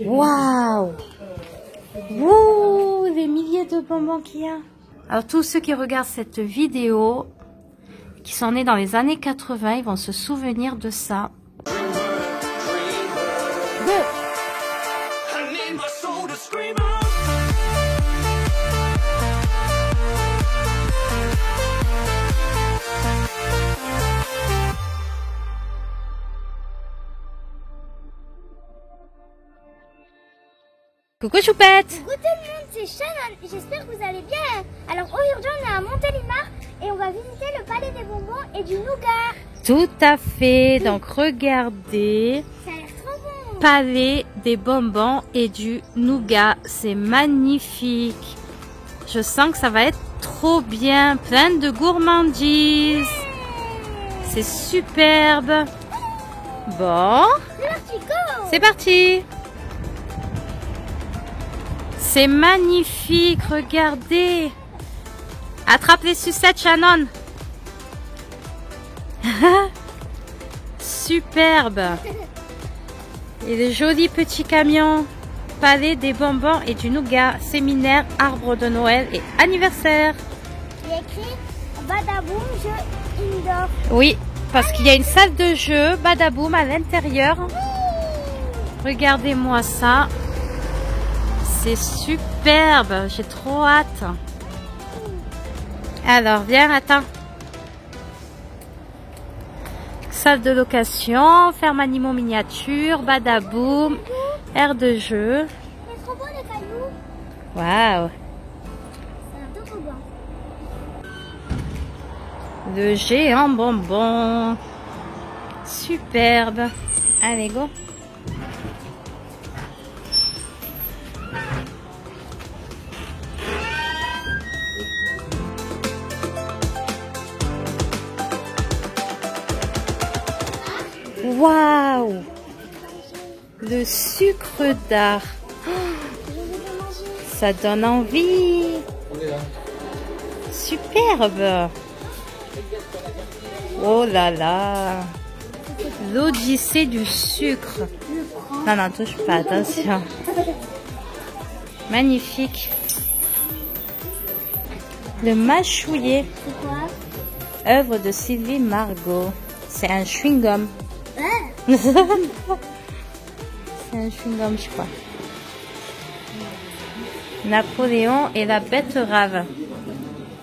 Waouh! Wouh! Les milliers de bonbons qu'il y a. Alors tous ceux qui regardent cette vidéo, qui sont nés dans les années 80, ils vont se souvenir de ça. Coucou Choupette! Coucou tout le monde, c'est Shannon, j'espère que vous allez bien. Alors aujourd'hui on est à Montélimar et on va visiter le palais des bonbons et du nougat. Tout à fait, donc regardez, Ça a l'air trop bon. palais des bonbons et du nougat, c'est magnifique. Je sens que ça va être trop bien, plein de gourmandises, c'est superbe. Bon, C'est parti, go. c'est parti! C'est magnifique, regardez. Attrape les sucettes, Shannon. Superbe. Et le joli petit camion. Palais des bonbons et du nougat. Séminaire, arbre de Noël et anniversaire. Il y a écrit Badaboum, jeu indoor. Oui, parce qu'il y a une salle de jeu, Badaboum, à l'intérieur. Regardez-moi ça. C'est superbe, j'ai trop hâte. Alors, viens, attends. Salle de location, ferme animaux miniature, Badaboum, aire de jeu. C'est trop beau les cailloux. Waouh. C'est un toboggan. Le géant bonbon. Superbe. Allez, go. Waouh! Le sucre d'art. Ça donne envie. Superbe. Oh là là. L'odyssée du sucre. Non, non, touche pas, attention. Magnifique. Le mâchouiller. C'est quoi? Œuvre de Sylvie Margot. C'est un chewing-gum. Ouais. C'est un chewing-gum, je crois. Napoléon et la betterave.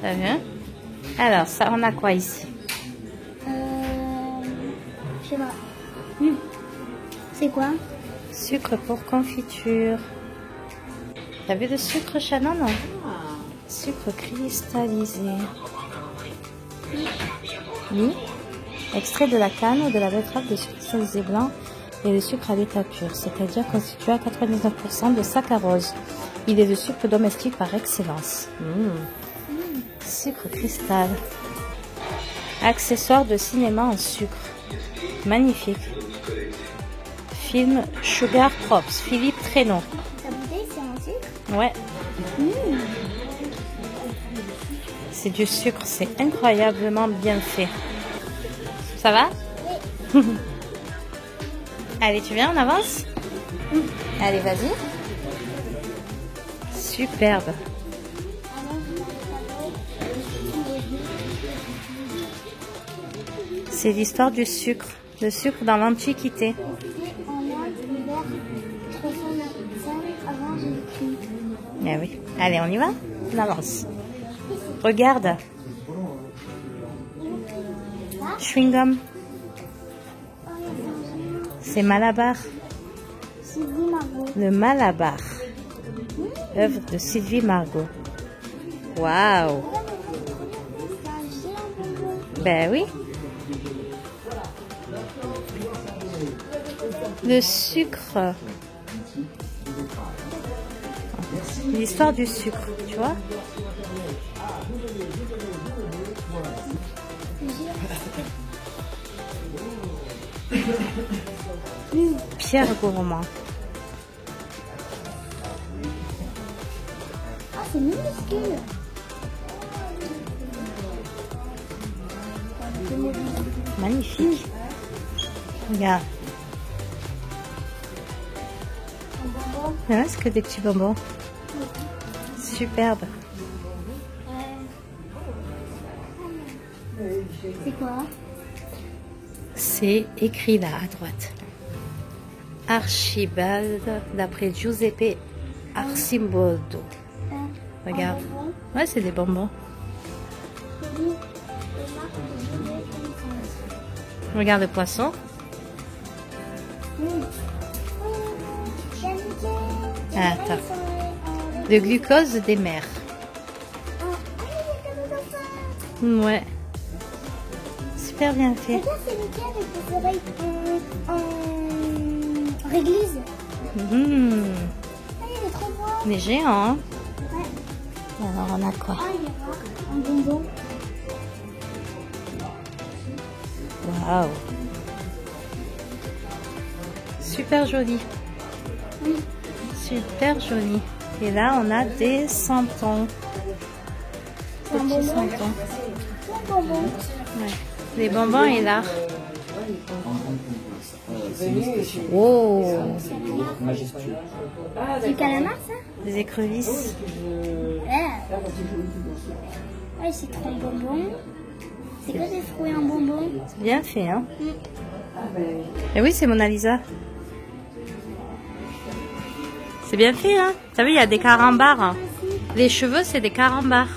T'as vu? Alors, ça, on a quoi ici? Je sais pas. C'est quoi? Sucre pour confiture. T'as vu le sucre, Shannon? Sucre cristallisé. Oui. Extrait de la canne ou de la betterave de sucre cristallisé blanc et le sucre à l'état pur, c'est-à-dire constitué à 99% de saccharose. Il est le sucre domestique par excellence. Sucre cristal. Accessoire de cinéma en sucre. Magnifique. Film Sugar Props, Philippe Traîneau. Ta bouteille c'est un sucre? Ouais. C'est du sucre, c'est incroyablement bien fait. Ça va? Oui. Allez, tu viens, on avance? Allez, vas-y. Superbe. C'est l'histoire du sucre. Le sucre dans l'Antiquité. En Inde, vers 395 avant Jésus-Christ. Ah oui. Allez, on y va? On avance. Regarde. Chewing-gum. C'est Malabar. Sylvie Margot. Le Malabar. Œuvre de Sylvie Margot. Waouh. C'est un géant bonbon. Ben oui. Le sucre. L'histoire du sucre, tu vois? Pierre Gourmand. Ah, c'est minuscule. Magnifique. Regarde. bonbons. Ouais, c'est que des petits bonbons. Superbe. C'est quoi? C'est écrit là à droite. Archibald d'après Giuseppe Arcimboldo. Regarde. Ouais, c'est des bonbons. Regarde le poisson. Attends. Le glucose des mers. Ouais. Super bien fait. Regarde, c'est lequel avec les oreilles en réglisse. Ah, il est trop beau. Il est géant, hein? Ouais. Alors, on a quoi? Ah, il est rare. Un bonbon. Waouh! Super joli. Oui. Super joli. Et là, on a des santons. C'est un Petits bonbon. santons. C'est un bonbon. Ouais. Les bonbons et là. Oh! Du calamar, ça? Des écrevisses. Ouais, c'est trop bonbon. C'est que des fruits en bonbon. C'est bien fait, hein? Et oui, c'est Mona Lisa. C'est bien fait, hein? T'as vu, il y a des carambars. Les cheveux, c'est des carambars.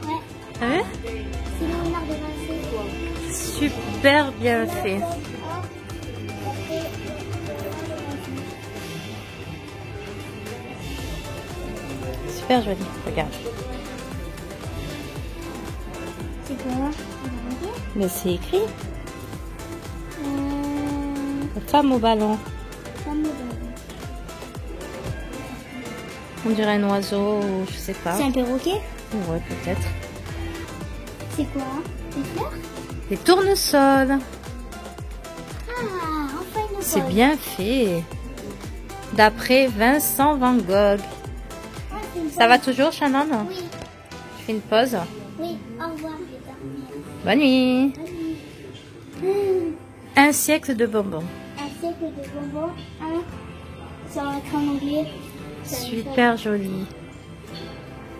Ouais. T'as vu? C'est Léonard de Vinci. Super bien fait. Super joli, regarde. C'est quoi? Mais c'est écrit. Femme au ballon. On dirait un oiseau ou je sais pas. C'est un perroquet? Ouais, peut-être. C'est quoi? Des fleurs? Des tournesols. Ah, enfin une C'est pause. bien fait. D'après Vincent Van Gogh. Ah, c'est une Ça va pause. toujours, Shannon? Oui, Tu fais une pause. oui, au revoir, je vais dormir. Bonne nuit. Hum, Un siècle de bonbons. Un siècle de bonbons, hein? Sur l'écran en anglais. Super joli.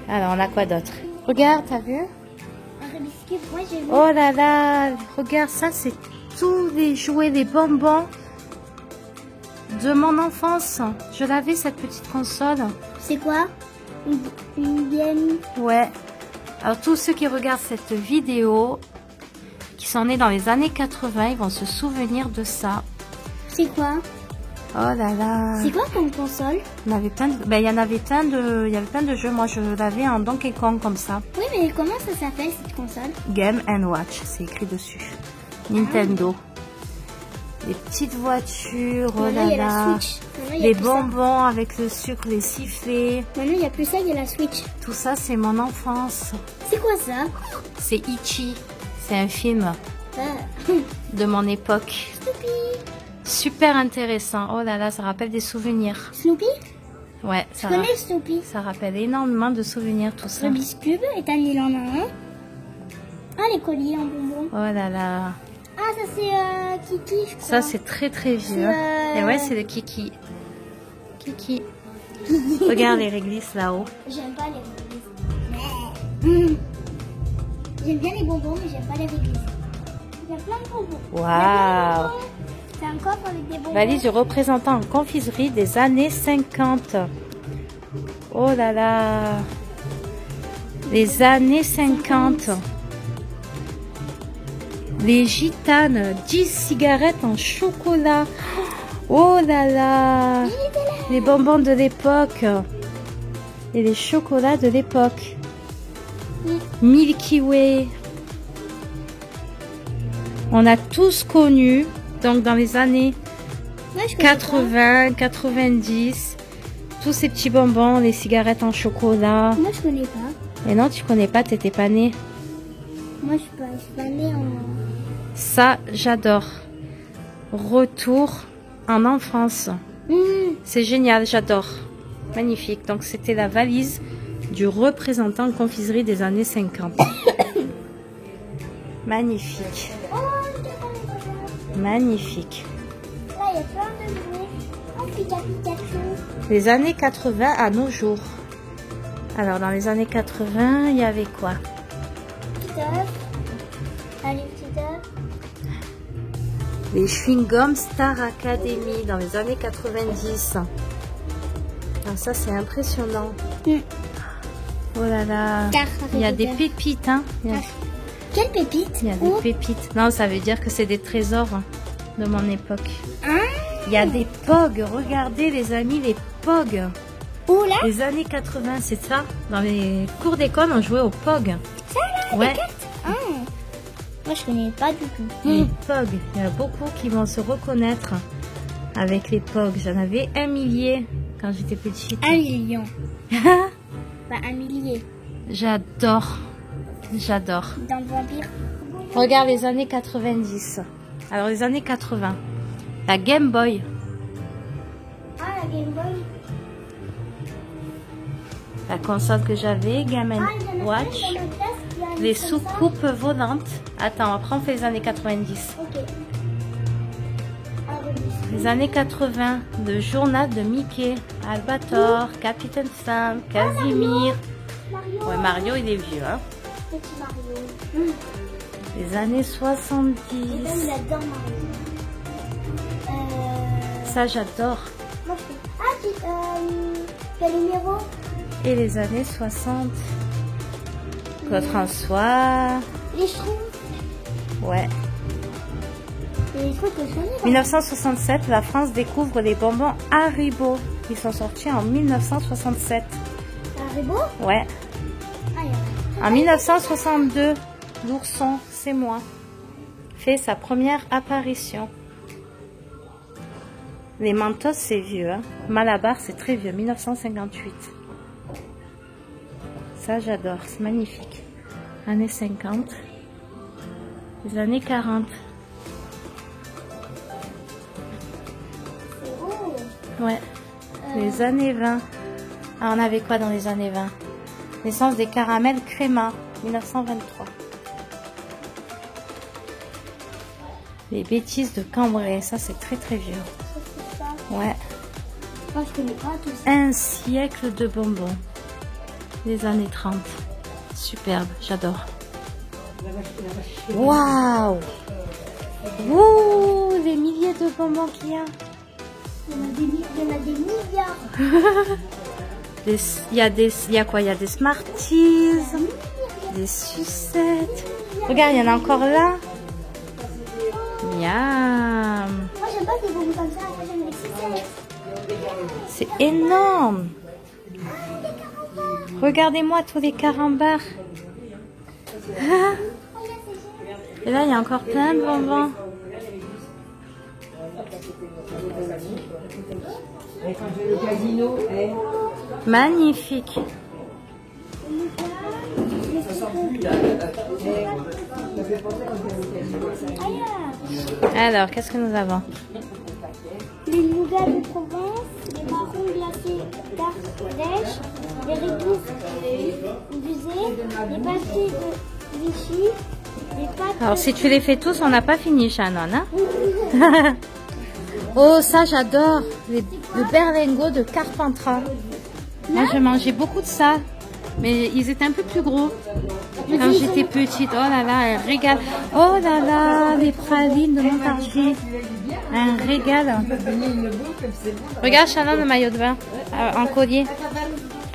Alors, on a quoi d'autre? Regarde, t'as vu? Un Rubik's Cube, moi j'ai vu. Oh là là, regarde, ça c'est tous les jouets, les bonbons de mon enfance. Je l'avais cette petite console. C'est quoi? Une bienne. Ouais. Alors tous ceux qui regardent cette vidéo, qui sont nés dans les années 80, ils vont se souvenir de ça. C'est quoi? Oh là là. C'est quoi comme console? On avait plein de... ben, il y avait plein de jeux. Moi, je l'avais en Donkey Kong comme ça. Oui, mais comment ça s'appelle cette console? Game & Watch, c'est écrit dessus. Nintendo. Les petites voitures, oh Maintenant, là il y a la là. Switch. Maintenant, il y a Les plus ça. bonbons avec le sucre, les sifflets. Maintenant, il n'y a plus ça, il y a la Switch. Tout ça, c'est mon enfance. C'est quoi ça? C'est Ichi. C'est un film Ah. de mon époque. Snoopy. Super intéressant. Oh là là, ça rappelle des souvenirs. Snoopy? Ouais, Je ça, connais Snoopy. ça rappelle énormément de souvenirs, tout ça. Rubik's Cube, et il en a un. Ah, les colliers en bonbons. Oh là là. Ah, ça c'est Kiki, je crois. Ça, c'est très très vieux. C'est, Et ouais, c'est le Kiki. Kiki. Regarde les réglisses là-haut. J'aime pas les réglisses. J'aime bien les bonbons, mais j'aime pas les réglisses. Il y a plein de bonbons. Il y a plein de Waouh. bonbons. C'est un coffre avec des bonbons. Valise du représentant en confiserie des années 50. Oh là là. Les années 50. Les gitanes, 10 cigarettes en chocolat. Oh là là. Les bonbons de l'époque. Et les chocolats de l'époque. Milky Way. On a tous connu, donc dans les années Ouais, je connais 80, 90, tous ces petits bonbons, les cigarettes en chocolat. pas. Moi, je connais pas. Et non, tu connais pas, t'étais pas né. Moi, je suis pas née en... Ça, j'adore. Retour en enfance. C'est génial, j'adore. Magnifique. Donc, c'était la valise du représentant en confiserie des années 50. Magnifique. Oh, je te connais pas ça. Magnifique. Là, il y a plein de jouets. Oh, Pikachu. Les années 80 à nos jours. Alors, dans les années 80, il y avait quoi? Petit œuf. Allez, petit œuf. Les chewing-gums Star Academy dans les années 90. Ah, ça, c'est impressionnant. Oh là là. Il y a des pépites, hein. Quelle pépite? Il y a des pépites. Non, ça veut dire que c'est des trésors de mon époque. Il y a des POG. Regardez, les amis, les POG. Où là? Les années 80, c'est ça. Dans les cours d'école, on jouait au POG. Ça là, ouais. les cartes? Moi, je connais pas du tout. Les POG. Il y en a beaucoup qui vont se reconnaître avec les POG. J'en avais un millier quand j'étais petite. 1 million. Bah, 1 millier. J'adore. J'adore. Dans le vampire. Regarde les années 90. Alors, les années 80. La Game Boy. Ah, la Game Boy. La console que j'avais, Game & Watch. Les soucoupes volantes. Attends, après on fait les années 90. Ok. Les années 80, le journal de Mickey, Albator, Capitaine Sam, Casimir. Mario. Ouais, Mario, il est vieux, hein. Petit Mario. Les années 70. Il adore Mario. Ça, j'adore. Moi, je fais... Ah, quel numéro? Et les années 60. Claude François. Les Schtroumpfs. Ouais. Et les trucs que je connais. 1967, la France découvre les bonbons Haribo. Ils sont sortis en 1967. Haribo? Ouais. En 1962, l'ourson, c'est moi, fait sa première apparition. Les Mentos, c'est vieux. Hein. Malabar, c'est très vieux, 1958. Ça, j'adore, c'est magnifique. Années 50. Les années 40. C'est beau. Ouais. Les années 20. Ah, on avait quoi dans les années 20? Naissance des caramels Créma, 1923. Les bêtises de Cambrai, ça c'est très très vieux. Ça. Ouais. Moi je connais pas tout ça. Un siècle de bonbons. Les années 30. Superbe, j'adore. Waouh! Wouh! Les milliers de bonbons qu'il y a. Il y en a des milliards. Il y a quoi? Il y a des Smarties, des sucettes. Regarde, il y en a encore là. Miam. Moi j'aime pas des bonbons comme ça, moi j'aime les sucettes. C'est énorme. Regardez-moi tous les carambars. Et là, il y a encore plein de bonbons. Magnifique. Alors, qu'est-ce que nous avons? Les nougats de Provence, les marrons glacés d'Ardèche, les réglisse d'Uzé, les pâtés de Vichy, les pâtes... Alors, si tu les fais tous, on n'a pas fini, Shannon. Hein? Oh, ça, j'adore. Le berlingot de Carpentras. Moi, je mangeais beaucoup de ça. Mais ils étaient un peu plus gros quand j'étais petite. Oh là là, un régal. Oh là là, les pralines de Montargis. Un régal. Regarde, Shannon, le maillot de bain en collier.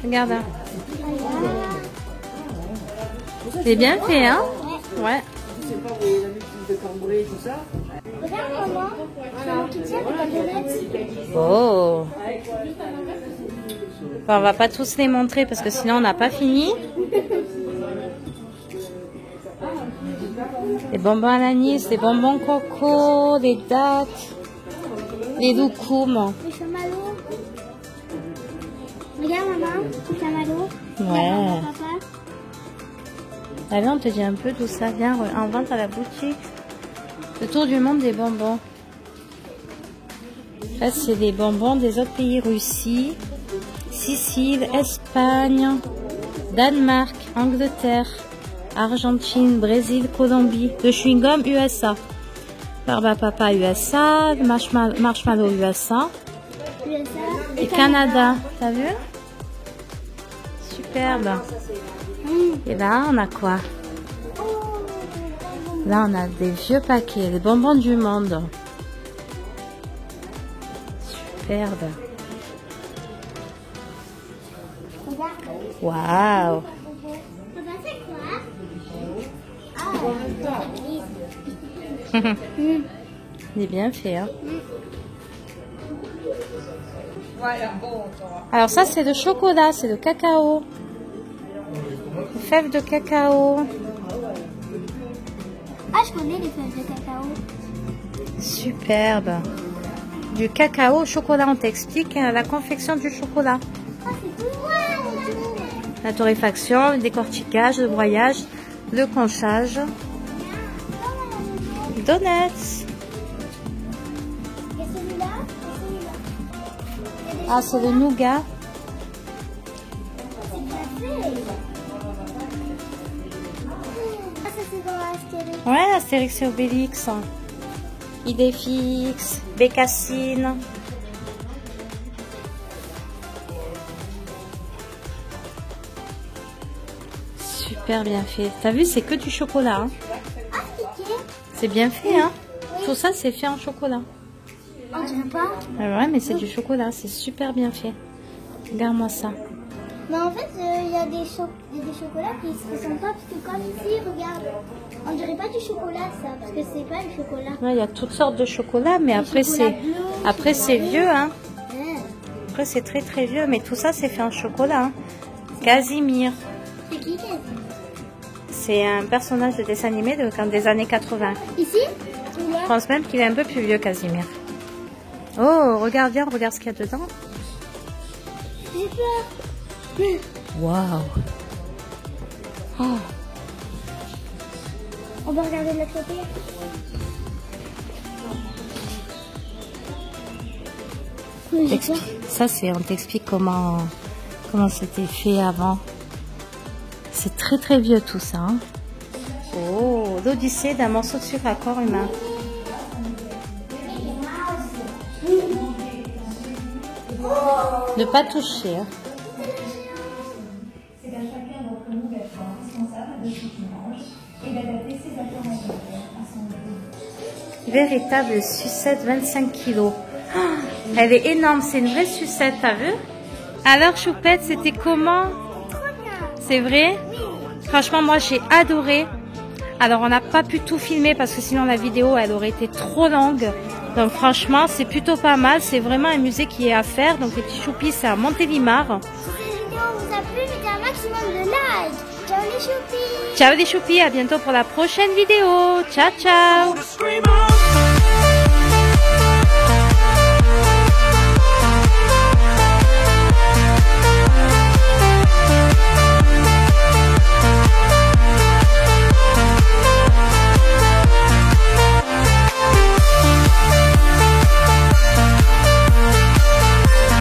Regarde là. C'est bien fait, hein? Ouais. Regarde maman, c'est mon qui tient avec la lunette. Oh. Bon, on va pas tous les montrer parce que sinon on n'a pas fini. Les bonbons à l'anis, les bonbons coco, les dattes, les loukoums. Les chamallows. Regarde maman, les chamallows. Ouais. Regarde, papa. Allez, on te dit un peu d'où ça vient en vente à la boutique. Le tour du monde des bonbons. Là, c'est des bonbons des autres pays. Russie, Sicile, Espagne, Danemark, Angleterre, Argentine, Brésil, Colombie. Le chewing-gum USA. Barbe à papa USA, marshmallow USA. USA. Et Canada, t'as vu? Superbe. Et là, on a quoi? Là, on a des vieux paquets, les bonbons du monde. Superbe. Waouh. Il est bien fait, hein. Alors ça, c'est de chocolat, c'est de cacao. Fèves de cacao. Ah, je connais les fèves de cacao. Superbe. Du cacao au chocolat, on t'explique la confection du chocolat. Ah, c'est tout noir. La torréfaction, le décortiquage, le broyage, le conchage. Donuts. Et celui-là? Ah, c'est le nougat. C'est bien fait. Ah, ça c'est dans Astérix. Ouais, Astérix et Obélix. Idéfix, Bécassine. Super bien fait. T'as vu, c'est que du chocolat. Hein. Ah, piqué. C'est bien fait, hein. Tout ça, c'est fait en chocolat. On dirait pas. Ah ouais, mais c'est du chocolat. C'est super bien fait. Regarde-moi ça. Mais en fait, il y a des chocolats qui se ressemblent pas. Parce que comme ici, regarde. On dirait pas du chocolat, ça. Parce que c'est pas du chocolat. Ouais, il y a toutes sortes de chocolats, mais après c'est vieux, hein. Ouais. Après, c'est très très vieux, mais tout ça, c'est fait en chocolat. Hein. Casimir. C'est qui Casimir? C'est un personnage de dessin animé des années 80. Ici? Ou là? Je pense même qu'il est un peu plus vieux, Casimir. Oh, regarde bien, regarde ce qu'il y a dedans. J'ai peur. Waouh. Oh. On va regarder de l'autre côté. Oui, j'ai peur. Ça, on t'explique comment c'était fait avant. C'est très très vieux tout ça. Hein. Oh, l'Odyssée d'un morceau de sucre à corps humain. Ne pas toucher. Hein. Véritable sucette 25 kilos. Oh, elle est énorme, c'est une vraie sucette, t'as vu? Alors Choupette, c'était comment? C'est vrai? Franchement, moi j'ai adoré. Alors on n'a pas pu tout filmer parce que sinon la vidéo elle aurait été trop longue. Donc franchement, c'est plutôt pas mal. C'est vraiment un musée qui est à faire. Donc les petits choupis, c'est à Montélimar. Si cette vidéo vous a plu, mettez un maximum de likes. Ciao les choupis. Ciao les choupis, à bientôt pour la prochaine vidéo. Ciao ciao.